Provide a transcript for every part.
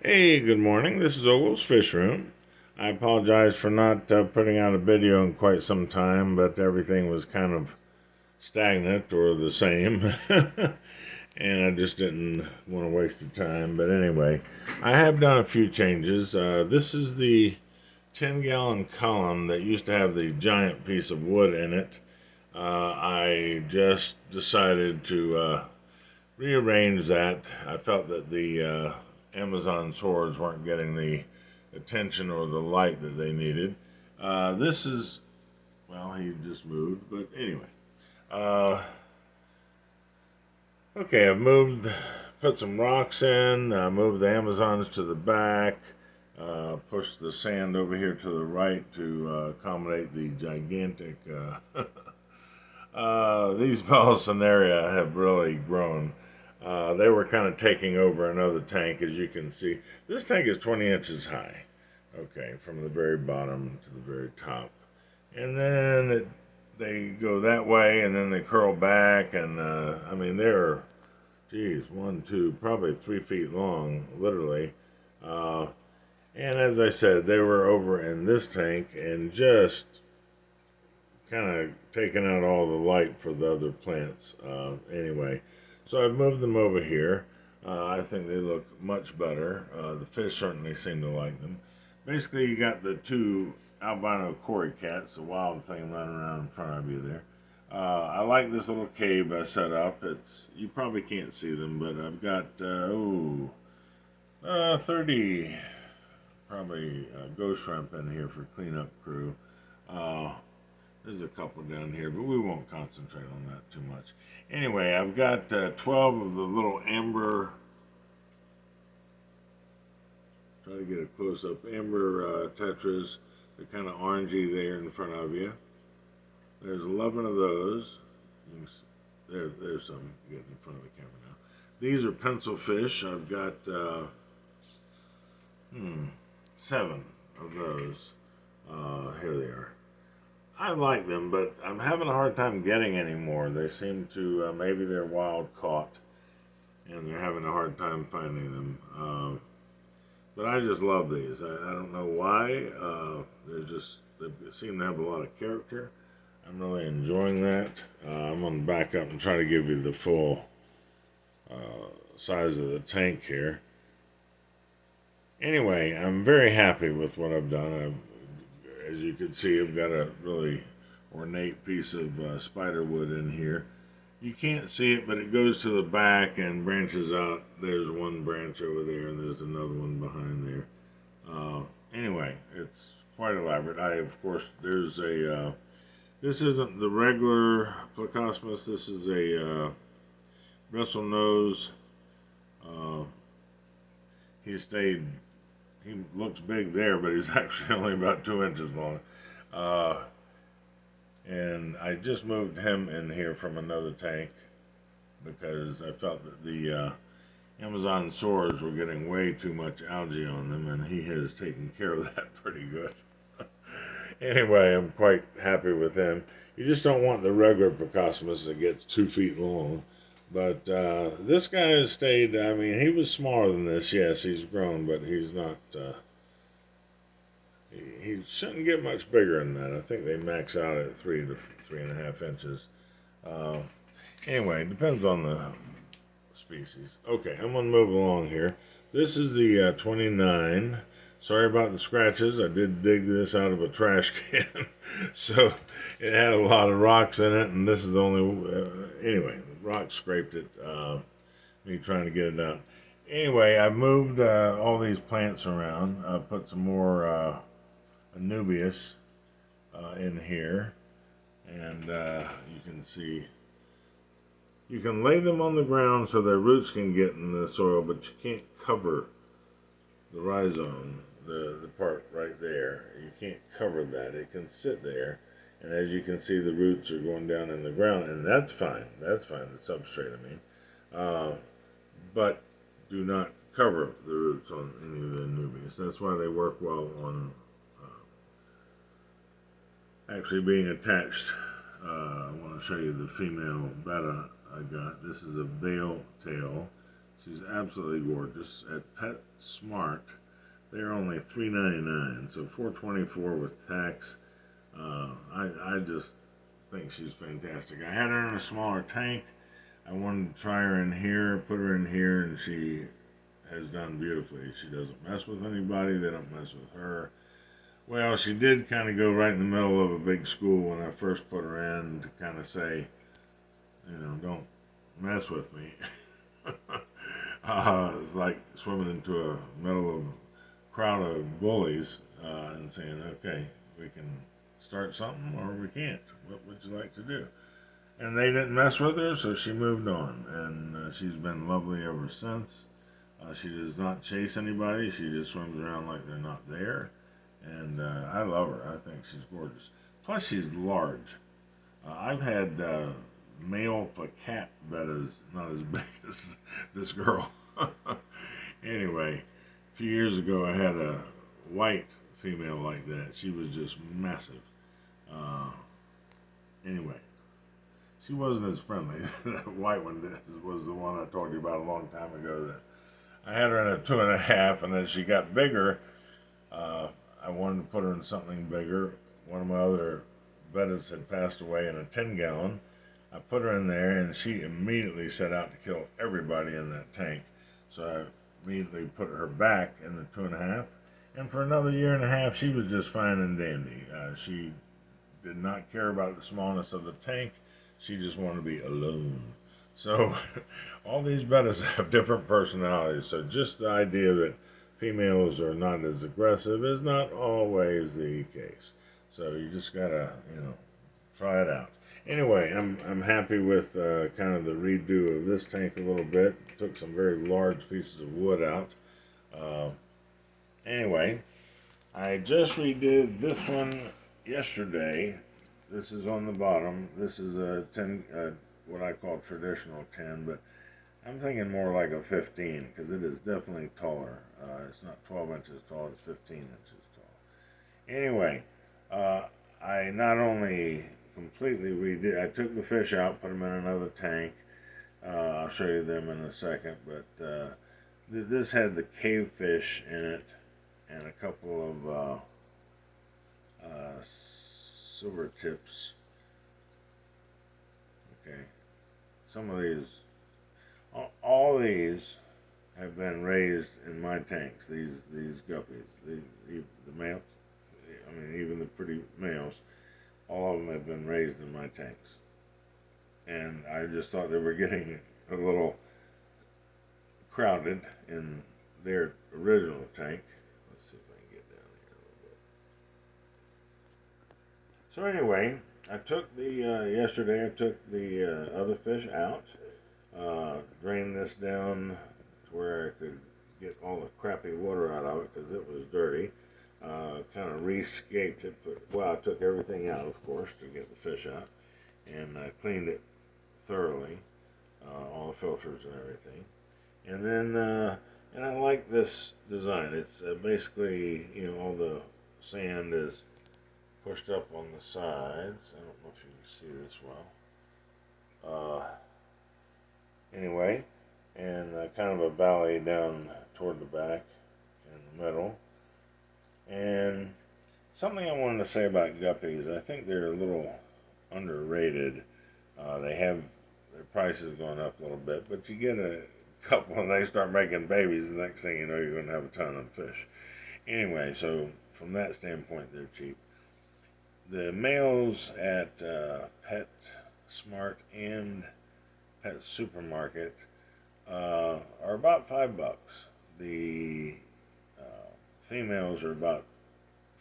Hey, good morning. This is Ogles Fish Room. I apologize for not putting out a video in quite some time, but everything was kind of stagnant or the same, and I just didn't want to waste your time. But anyway, I have done a few changes. This is the 10-gallon column that used to have the giant piece of wood in it. I just decided to rearrange that. I felt that the Amazon swords weren't getting the attention or the light that they needed. This is, well, he just moved, but anyway. Uh, okay, I've put some rocks in, moved the Amazons to the back, pushed the sand over here to the right to accommodate the gigantic. These Balsinaria have really grown. They were kind of taking over another tank, as you can see. This tank is 20 inches high, okay, from the very bottom to the very top. And then they go that way, and then they curl back, and I mean, they're, geez, 1, 2, probably 3 feet long, literally. Uh, and as I said, they were over in this tank and just kind of taking out all the light for the other plants. Anyway, so I've moved them over here. I think they look much better. The fish certainly seem to like them. Basically, you got the two albino cory cats, the wild thing running around in front of you there. I like this little cave I set up. It's, you probably can't see them, but I've got 30 probably ghost shrimp in here for cleanup crew. There's a couple down here, but we won't concentrate on that too much. Anyway, I've got 12 of the little amber, try to get a close-up, amber tetras. They're kind of orangey there in front of you. There's 11 of those. There's some getting in front of the camera now. These are pencil fish. I've got 7 of those. Here they are. I like them, but I'm having a hard time getting any more. They seem to, maybe they're wild caught, and they're having a hard time finding them. But I just love these. I don't know why. They seem to have a lot of character. I'm really enjoying that. I'm going to back up and try to give you the full size of the tank here. Anyway, I'm very happy with what I've done. As you can see, I've got a really ornate piece of spider wood in here. You can't see it, but it goes to the back and branches out. There's one branch over there, and there's another one behind there. Anyway, it's quite elaborate. Of course, there's a, this isn't the regular Placosmus. This is a bristle nose. He stayed, he looks big there, but he's actually only about 2 inches long. And I just moved him in here from another tank because I felt that the Amazon swords were getting way too much algae on them, and he has taken care of that pretty good. Anyway, I'm quite happy with him. You just don't want the regular Placosmus that gets 2 feet long. But this guy has stayed, I mean, he was smaller than this. Yes, he's grown, but he's not, he shouldn't get much bigger than that. I think they max out at 3 to 3.5 inches. Uh, anyway, depends on the species. Okay, I'm going to move along here. This is the 29. Sorry about the scratches. I did dig this out of a trash can. So it had a lot of rocks in it, and this is only, anyway, the rocks scraped it. Me trying to get it out. Anyway, I moved all these plants around. I put some more Anubias in here, and you can see you can lay them on the ground so their roots can get in the soil, but you can't cover the rhizome, the part right there. You can't cover that. It can sit there, and as you can see, the roots are going down in the ground, and that's fine. That's fine. The substrate, I mean, but do not cover the roots on any of the Anubias. That's why they work well on actually being attached. I want to show you the female betta I got. This is a veil tail. She's absolutely gorgeous. At PetSmart, they're only $3.99, so $4.24 with tax. I just think she's fantastic. I had her in a smaller tank. I wanted to try her in here, put her in here, and she has done beautifully. She doesn't mess with anybody. They don't mess with her. Well, she did kind of go right in the middle of a big school when I first put her in to kind of say, don't mess with me. It's like swimming into a middle of a crowd of bullies and saying, okay, we can start something or we can't. What would you like to do? And they didn't mess with her, so she moved on. And she's been lovely ever since. She does not chase anybody. She just swims around like they're not there. And I love her. I think she's gorgeous. Plus, she's large. I've had male cat bettas not as big as this girl. Anyway, a few years ago, I had a white female like that. She was just massive. Anyway, she wasn't as friendly. That white one was the one I told you about a long time ago. That I had her in a 2.5, and as she got bigger, I wanted to put her in something bigger. One of my other bettas had passed away in a 10-gallon. I put her in there, and she immediately set out to kill everybody in that tank. So I immediately put her back in the 2.5. And for another 1.5 years, she was just fine and dandy. She did not care about the smallness of the tank. She just wanted to be alone. So all these bettas have different personalities. So just the idea that females are not as aggressive is not always the case. So you just gotta, try it out. Anyway, I'm happy with kind of the redo of this tank a little bit. Took some very large pieces of wood out. Anyway, I just redid this one yesterday. This is on the bottom. This is a 10, what I call traditional 10, but I'm thinking more like a 15 because it is definitely taller. It's not 12 inches tall, it's 15 inches tall. Anyway, I not only completely redid, I took the fish out, put them in another tank. I'll show you them in a second, but this had the cave fish in it and a couple of silver tips. Okay, some of these, all these have been raised in my tanks. These guppies, the males, I mean even the pretty males, all of them have been raised in my tanks. And I just thought they were getting a little crowded in their original tank. Let's see if I can get down here a little bit. So anyway, I took the, yesterday I took the other fish out, drained this down to where I could get all the crappy water out of it because it was dirty. Kind of rescaped it, but well, I took everything out, of course, to get the fish out, and I cleaned it thoroughly, all the filters and everything. And then, and I like this design. It's basically, all the sand is pushed up on the sides. I don't know if you can see this well. Anyway, and kind of a valley down toward the back in the middle. And something I wanted to say about guppies, I think they're a little underrated. They have their prices going up a little bit, but you get a couple and they start making babies, the next thing you know, you're going to have a ton of fish. Anyway, so from that standpoint, they're cheap. The males at PetSmart and Pet Supermarket are about $5. The females are about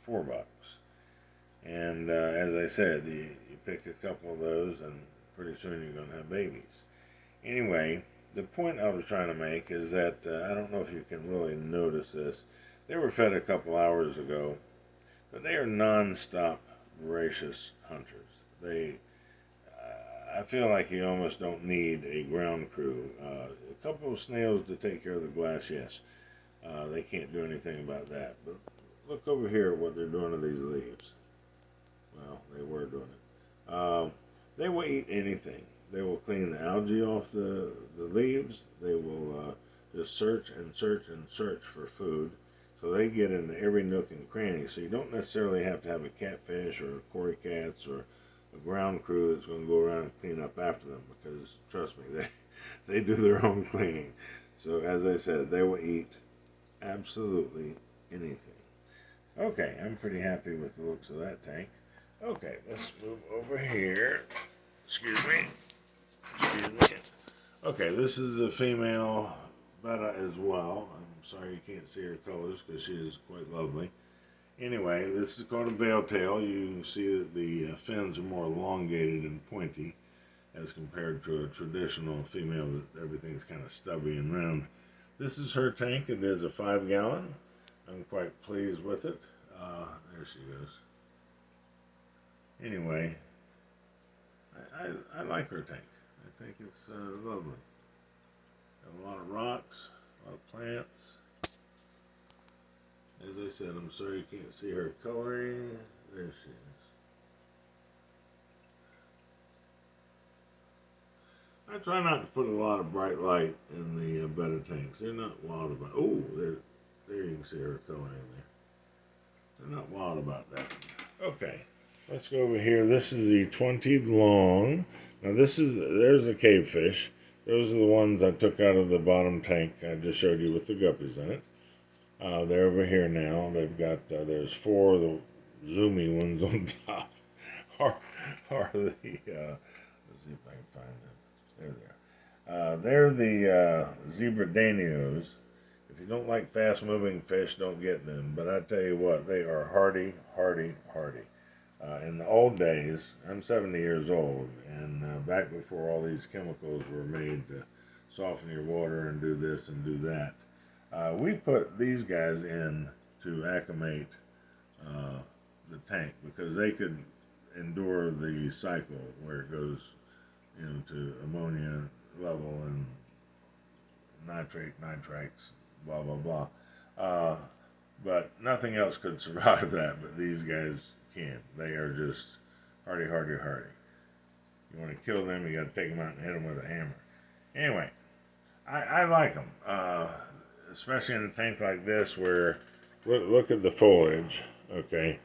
$4. And as I said, you pick a couple of those and pretty soon you're going to have babies. Anyway, the point I was trying to make is that, I don't know if you can really notice this, they were fed a couple hours ago, but they are non-stop voracious hunters. I feel like you almost don't need a ground crew. A couple of snails to take care of the glass, yes. They can't do anything about that. But look over here at what they're doing to these leaves. Well, they were doing it. They will eat anything. They will clean the algae off the leaves. They will just search and search and search for food. So they get into every nook and cranny. So you don't necessarily have to have a catfish or a Cory cats or a ground crew that's going to go around and clean up after them, because trust me, they do their own cleaning. So as I said, they will eat absolutely anything. Okay, I'm pretty happy with the looks of that tank. Okay, let's move over here. Excuse me. Excuse me. Okay, this is a female betta as well. I'm sorry you can't see her colors because she is quite lovely. Anyway, this is called a veil tail. You can see that the fins are more elongated and pointy as compared to a traditional female that everything's kind of stubby and round. This is her tank. It is a 5-gallon. I'm quite pleased with it. There she goes. Anyway, I like her tank. I think it's lovely. Got a lot of rocks, a lot of plants. As I said, I'm sorry you can't see her coloring. There she is. I try not to put a lot of bright light in the betta tanks. They're not wild about. Oh, there you can see her coloring there. They're not wild about that. Okay, let's go over here. This is the 20 long. Now there's the cavefish. Those are the ones I took out of the bottom tank I just showed you with the guppies in it. They're over here now. They've got, there's 4 of the zoomy ones on top. Are the, let's see if I can find them. There they are. They're the zebra danios. If you don't like fast-moving fish, don't get them. But I tell you what, they are hardy, hardy, hardy. In the old days, I'm 70 years old, and back before all these chemicals were made to soften your water and do this and do that, we put these guys in to acclimate the tank because they could endure the cycle where it goes, to ammonia level and nitrates, blah, blah, blah. But nothing else could survive that, but these guys can. They are just hardy, hardy, hardy. You want to kill them, you got to take them out and hit them with a hammer. Anyway, I like them, especially in a tank like this where, look at the foliage, okay?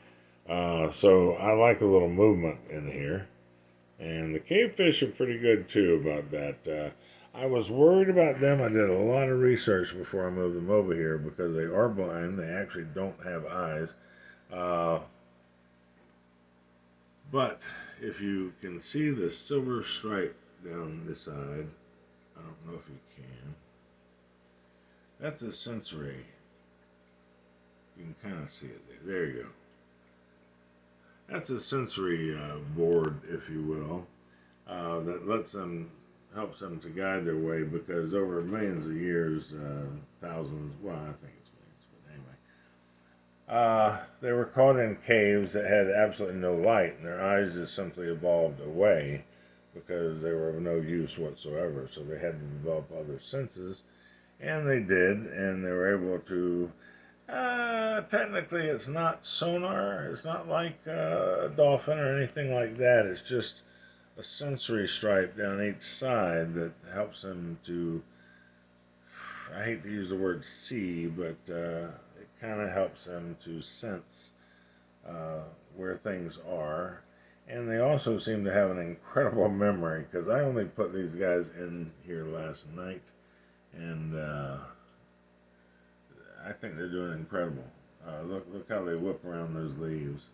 So I like a little movement in here. And the cavefish are pretty good too about that. I was worried about them. I did a lot of research before I moved them over here because they are blind. They actually don't have eyes. But if you can see the silver stripe down this side, I don't know if you can. That's a sensory. You can kind of see it there. There you go. That's a sensory board, if you will, that lets them, helps them to guide their way because over millions of years, thousands, well, I think it's millions, but anyway, they were caught in caves that had absolutely no light, and their eyes just simply evolved away because they were of no use whatsoever. So they had to develop other senses, and they did, and they were able to. Technically, it's not sonar. It's not like a dolphin or anything like that. It's just a sensory stripe down each side that helps them to, I hate to use the word see, but it kind of helps them to sense where things are. And they also seem to have an incredible memory because I only put these guys in here last night, and I think they're doing incredible. Look how they whip around those leaves.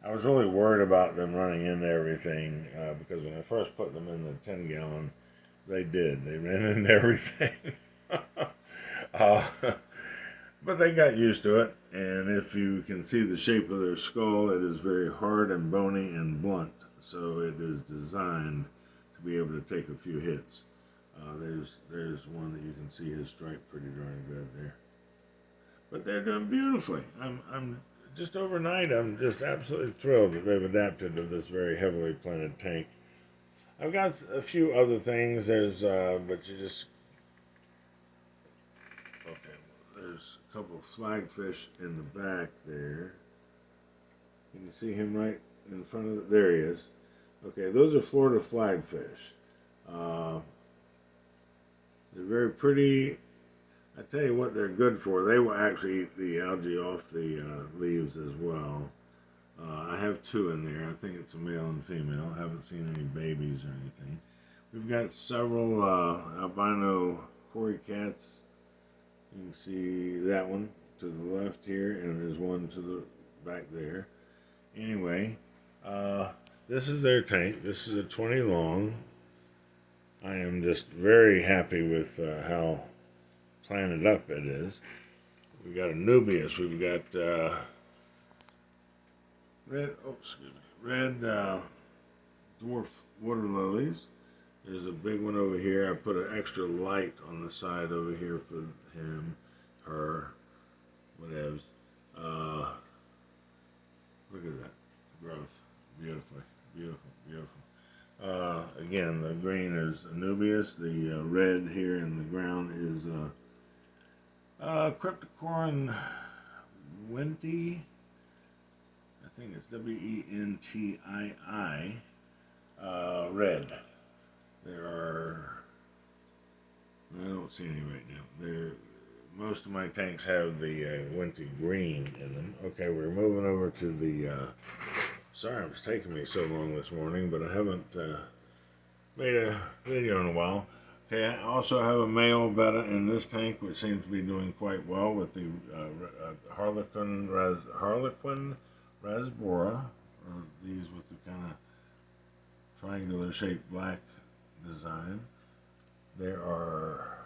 I was really worried about them running into everything because when I first put them in the 10-gallon, they did. They ran into everything. But they got used to it, and if you can see the shape of their skull, it is very hard and bony and blunt. So it is designed to be able to take a few hits. There's one that you can see his stripe pretty darn good there. But they're doing beautifully. I'm just overnight. I'm just absolutely thrilled that they've adapted to this very heavily planted tank. I've got a few other things. There's, but you just okay. There's a couple of flagfish in the back there. Can you see him right in front of there he is. Okay, those are Florida flagfish. They're very pretty I tell you what they're good for. They will actually eat the algae off the leaves as well. I have two in there. I think it's a male and female. I haven't seen any babies or anything. We've got several albino Cory cats. You can see that one to the left here, and there's one to the back there. Anyway, this is their tank. This is a 20 long. I am just very happy with how planted up it is. We've got a Nubius. We've got red dwarf water lilies. There's a big one over here. I put an extra light on the side over here for him, her, whatevs. Look at that growth. Beautifully, beautiful, beautiful. Again, the green is Anubias. The red here in the ground is Cryptocorin Wentii. I think it's Wentii. Red. There are, I don't see any right now. Most of my tanks have the Wentii green in them. Okay, we're moving over to the, sorry it's taking me so long this morning, but I haven't made a video in a while. Okay, I also have a male betta in this tank, which seems to be doing quite well with the Harlequin rasbora, or these with the kind of triangular shaped black design. There are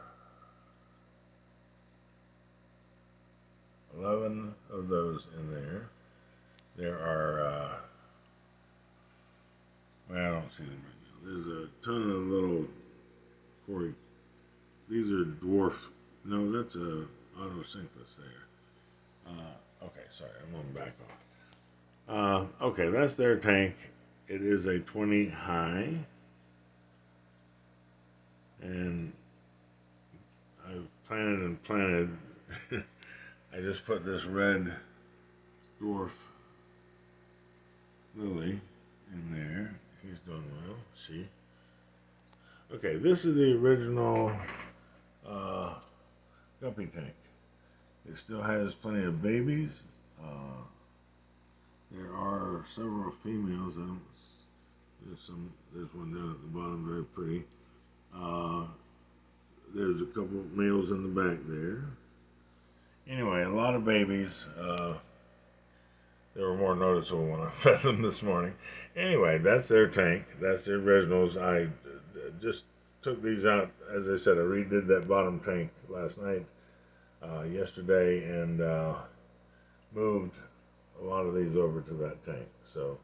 11 of those in there. There are, well, I don't see them right now. There's a ton of little Cory. These are dwarf. No, that's a autosynchronous there. Okay, sorry, I'm going back off. Okay, that's their tank. It is a 20 high. And I've planted and planted. I just put this red dwarf lily in there. He's doing well. See? Okay, this is the original guppy tank. It still has plenty of babies. There are several females. There's one down at the bottom, very pretty. There's a couple males in the back there. Anyway, a lot of babies. They were more noticeable when I fed them this morning. Anyway, that's their tank. That's the originals. I just took these out. As I said, I redid that bottom tank last night, yesterday, and moved a lot of these over to that tank. So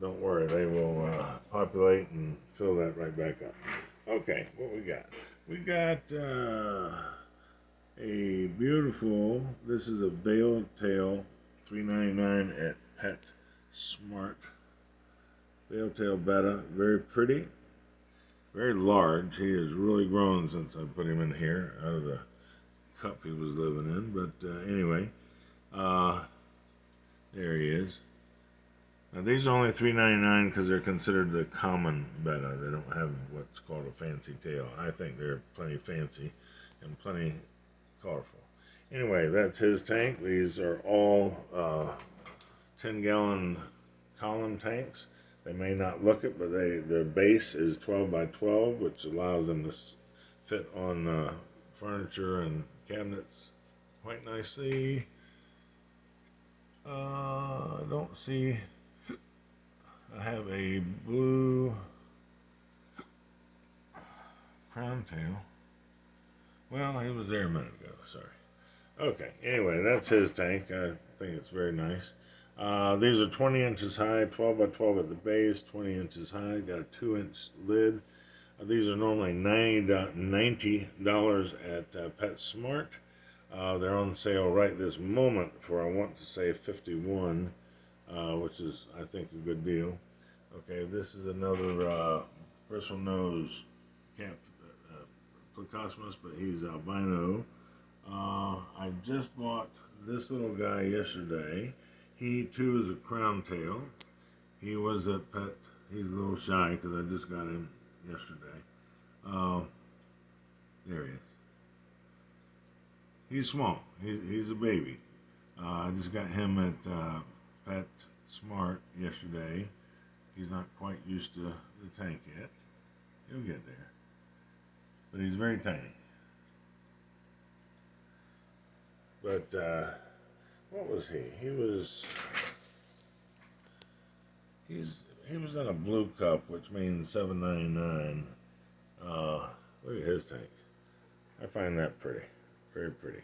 don't worry, they will populate and fill that right back up. Okay, what we got? We got a beautiful, this is a veiled tail, $3.99 at Pet Smart. Veiled tail betta, very pretty, very large. He has really grown since I put him in here, out of the cup he was living in. But anyway, there he is. Now these are only $3.99 because they're considered the common betta. They don't have what's called a fancy tail. I think they're plenty fancy and plenty colorful. Anyway, that's his tank. These are all 10-gallon column tanks. They may not look it, but their base is 12 by 12, which allows them to fit on furniture and cabinets quite nicely. I don't see. I have a blue crown tail. Well, he was there a minute ago, sorry. Okay, anyway, that's his tank. I think it's very nice. These are 20 inches high, 12 by 12 at the base, 20 inches high, got a 2-inch lid. These are normally $90 at PetSmart. They're on sale right this moment for, I want to say, $51, which is, I think, a good deal. Okay, this is another bristle nose cat, Plecosmus, but he's albino. I just bought this little guy yesterday. He too is a crown tail. He was at Pet. He's a little shy because I just got him yesterday. There he is. He's small. He's a baby. I just got him at Pet Smart yesterday. He's not quite used to the tank yet. He'll get there. But he's very tiny. But what was he? He was in a blue cup, which means $7.99. Look at his tank. I find that pretty, very pretty.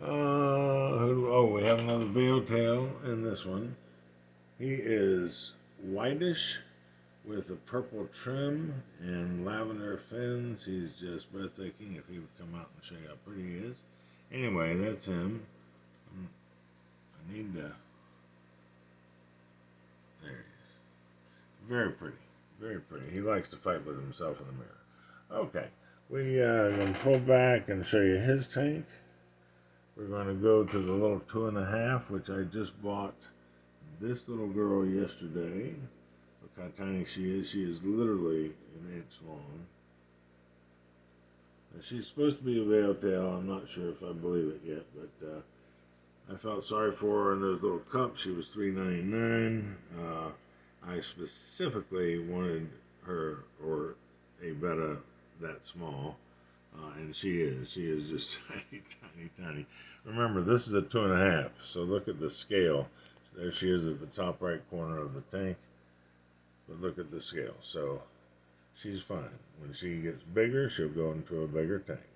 Oh, we have another veil tail in this one. He is whitish with a purple trim and lavender fins. He's just breathtaking. If he would come out and show you how pretty he is. Anyway, that's him. I need to. There he is. Very pretty. Very pretty. He likes to fight with himself in the mirror. Okay. We are going to pull back and show you his tank. We're going to go to the little 2.5, which I just bought this little girl yesterday. Look how tiny she is. She is literally an inch long. And she's supposed to be a veil tail. I'm not sure if I believe it yet, but I felt sorry for her in those little cups. She was $3.99. I specifically wanted her or a betta that small. And she is just tiny, tiny, tiny. Remember, this is a 2.5, so look at the scale. There she is at the top right corner of the tank. But look at the scale. So she's fine. When she gets bigger, she'll go into a bigger tank.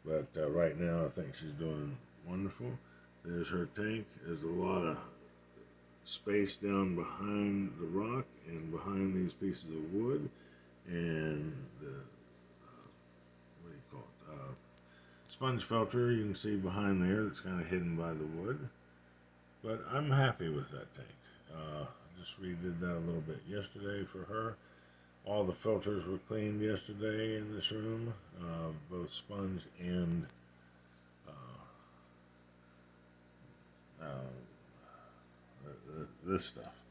But right now, I think she's doing wonderful. There's her tank. There's a lot of space down behind the rock and behind these pieces of wood. And the sponge filter you can see behind there that's kind of hidden by the wood. But I'm happy with that tank. I just redid that a little bit yesterday for her. All the filters were cleaned yesterday in this room, both sponge and this stuff.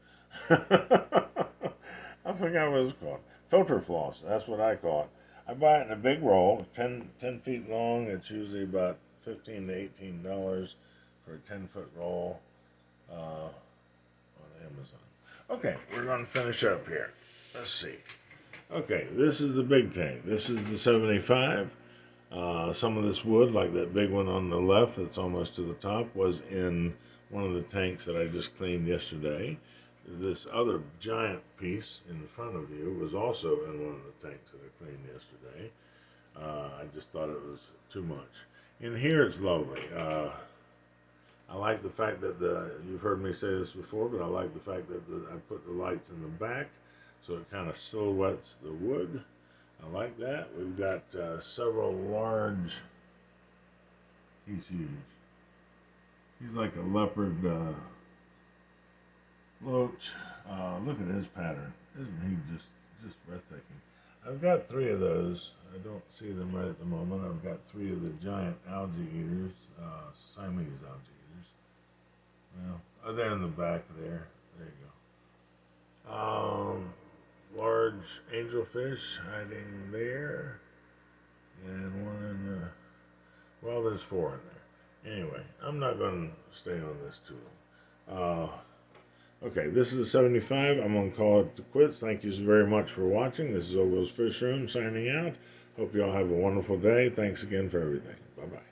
I forgot what it's called. Filter floss, that's what I call it. I buy it in a big roll, 10 feet long. It's usually about $15 to $18 for a 10-foot roll on Amazon. Okay, we're going to finish up here. Let's see. Okay, this is the big tank. This is the 75. Some of this wood, like that big one on the left that's almost to the top, was in one of the tanks that I just cleaned yesterday. This other giant piece in front of you was also in one of the tanks that I cleaned yesterday. I just thought it was too much. In here it's lovely. I like the fact that you've heard me say this before, but I like the fact that I put the lights in the back so it kind of silhouettes the wood. I like that. We've got several large. He's huge. He's like a leopard loach. Look at his pattern. Isn't he just breathtaking? I've got 3 of those. I don't see them right at the moment. I've got 3 of the giant algae eaters, Siamese algae eaters. Well, they're in the back there. There you go. Large angelfish hiding there, and one in the. Well, there's 4 in there. Anyway, I'm not going to stay on this too long. Okay, this is a 75. I'm going to call it to quits. Thank you very much for watching. This is Ogle's Fish Room signing out. Hope you all have a wonderful day. Thanks again for everything. Bye-bye.